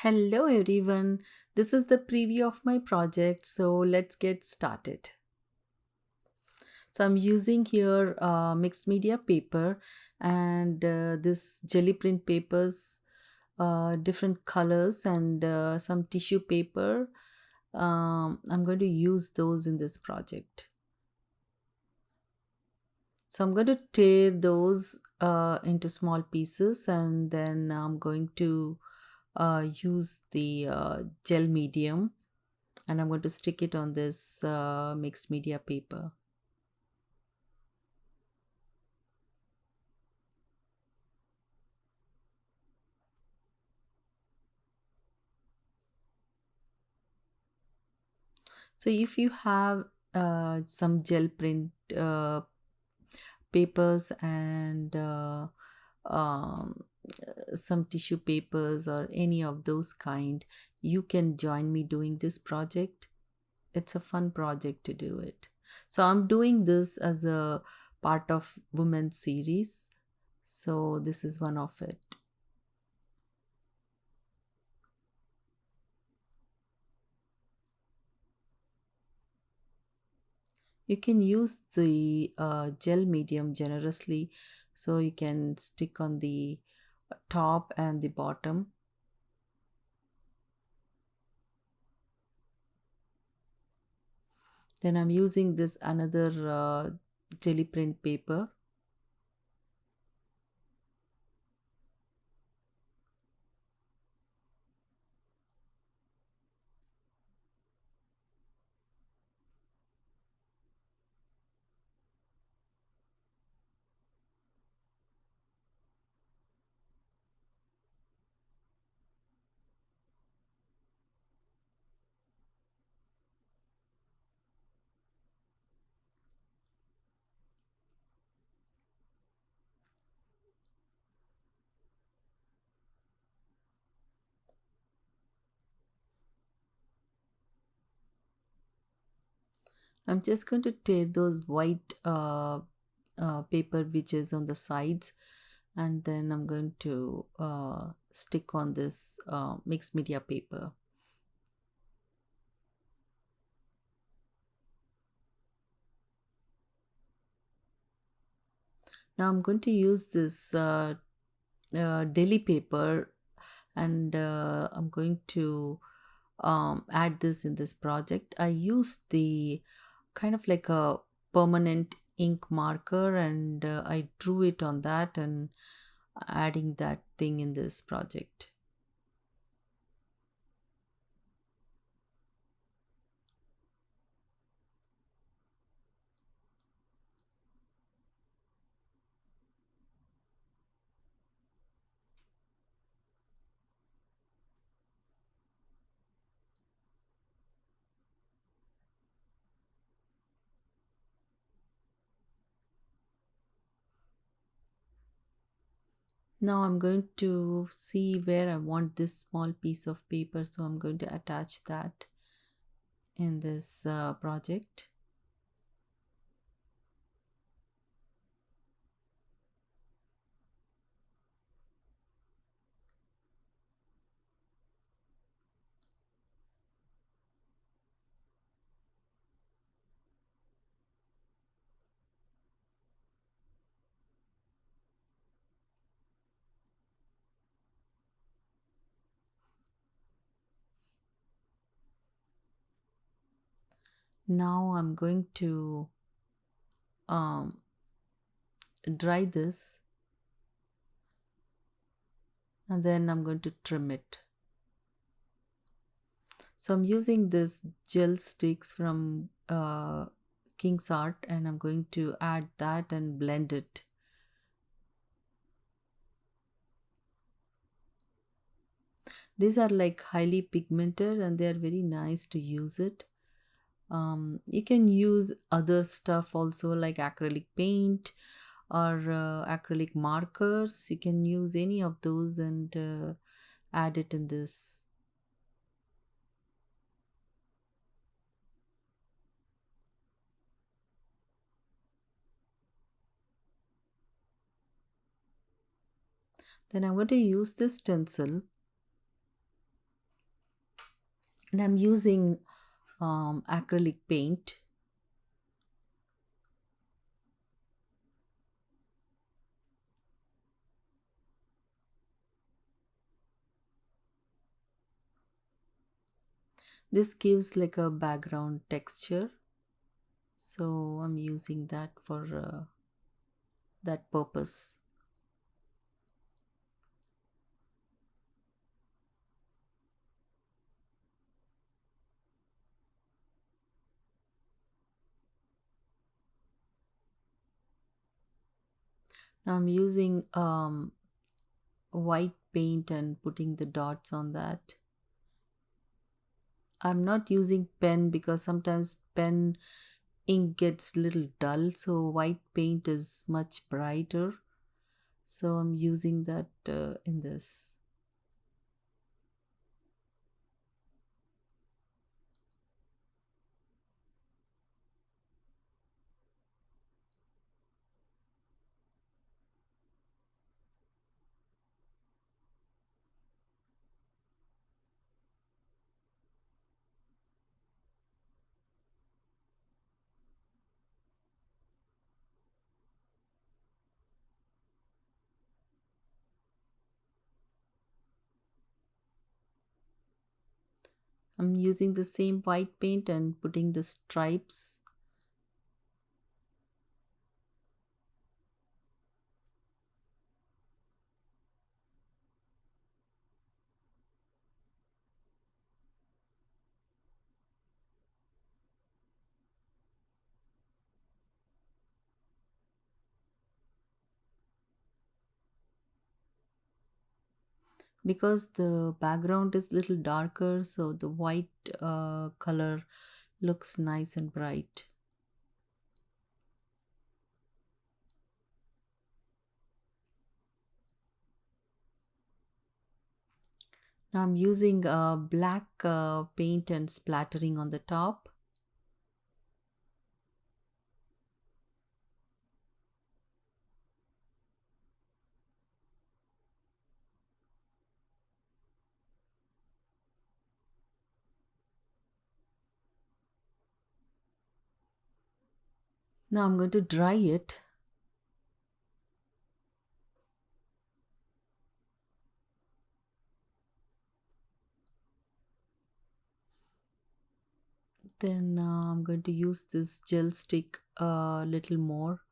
Hello everyone, this is the preview of my project, so let's get started. So I'm using here mixed media paper and this jelly print papers, different colors and some tissue paper. I'm going to use those in this project. So I'm going to tear those into small pieces and then I'm going to use the gel medium and I'm going to stick it on this mixed media paper. So if you have some gel print papers and um, some tissue papers or any of those kind, you can join me doing this project. It's a fun project to do it. So I'm doing this as a part of women's series. So this is one of it. You can use the gel medium generously, so you can stick on the top and the bottom. Then I'm using this another jelly print paper. I'm just going to tear those white paper which is on the sides, and then I'm going to stick on this mixed media paper. Now I'm going to use this deli paper and I'm going to add this in this project. I used the kind of like a permanent ink marker and I drew it on that and adding that thing in this project. Now I'm going to see where I want this small piece of paper, so I'm going to attach that in this project. Now I'm going to um, dry this and then I'm going to trim it. So I'm using this gel sticks from King's Art and I'm going to add that and blend it. These are like highly pigmented and they are very nice to use it. You can use other stuff also like acrylic paint or acrylic markers. You can use any of those and add it in this. Then I'm going to use this stencil and I'm using acrylic paint. This gives like a background texture, so I'm using that for that purpose. Now I'm using white paint and putting the dots on that. I'm not using pen because sometimes pen ink gets little dull, so white paint is much brighter. So I'm using that in this. I'm using the same white paint and putting the stripes. Because the background is little darker, so the white color looks nice and bright. Now I'm using black paint and splattering on the top. Now I'm going to dry it. Then I'm going to use this gel stick a little more.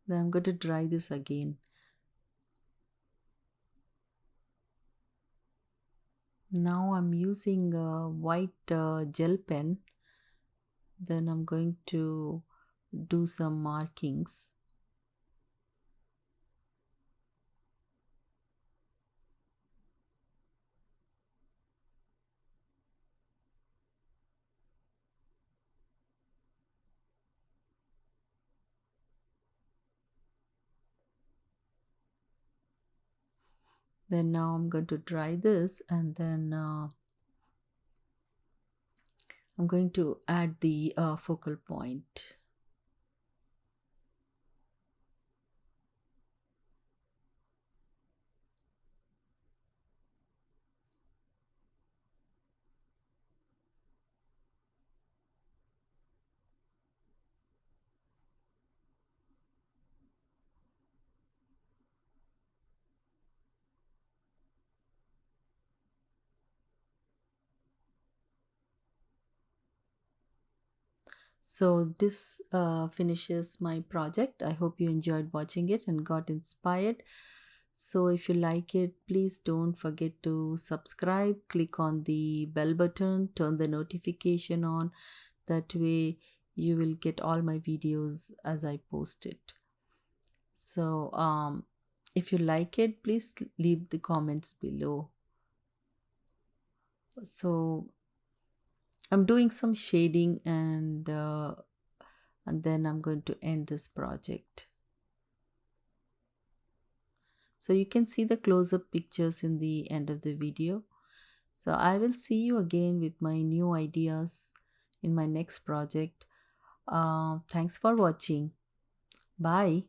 Then I'm going to dry this again. Now I'm using a white gel pen. Then I'm going to do some markings. Then now I'm going to dry this, and then I'm going to add the focal point. So this finishes my project. I hope you enjoyed watching it and got inspired. So if you like it, please don't forget to subscribe, click on the bell button, turn the notification on. That way you will get all my videos as I post it. So if you like it, please leave the comments below. So I'm doing some shading, and then I'm going to end this project. So you can see the close-up pictures in the end of the video. So I will see you again with my new ideas in my next project. Thanks for watching. Bye.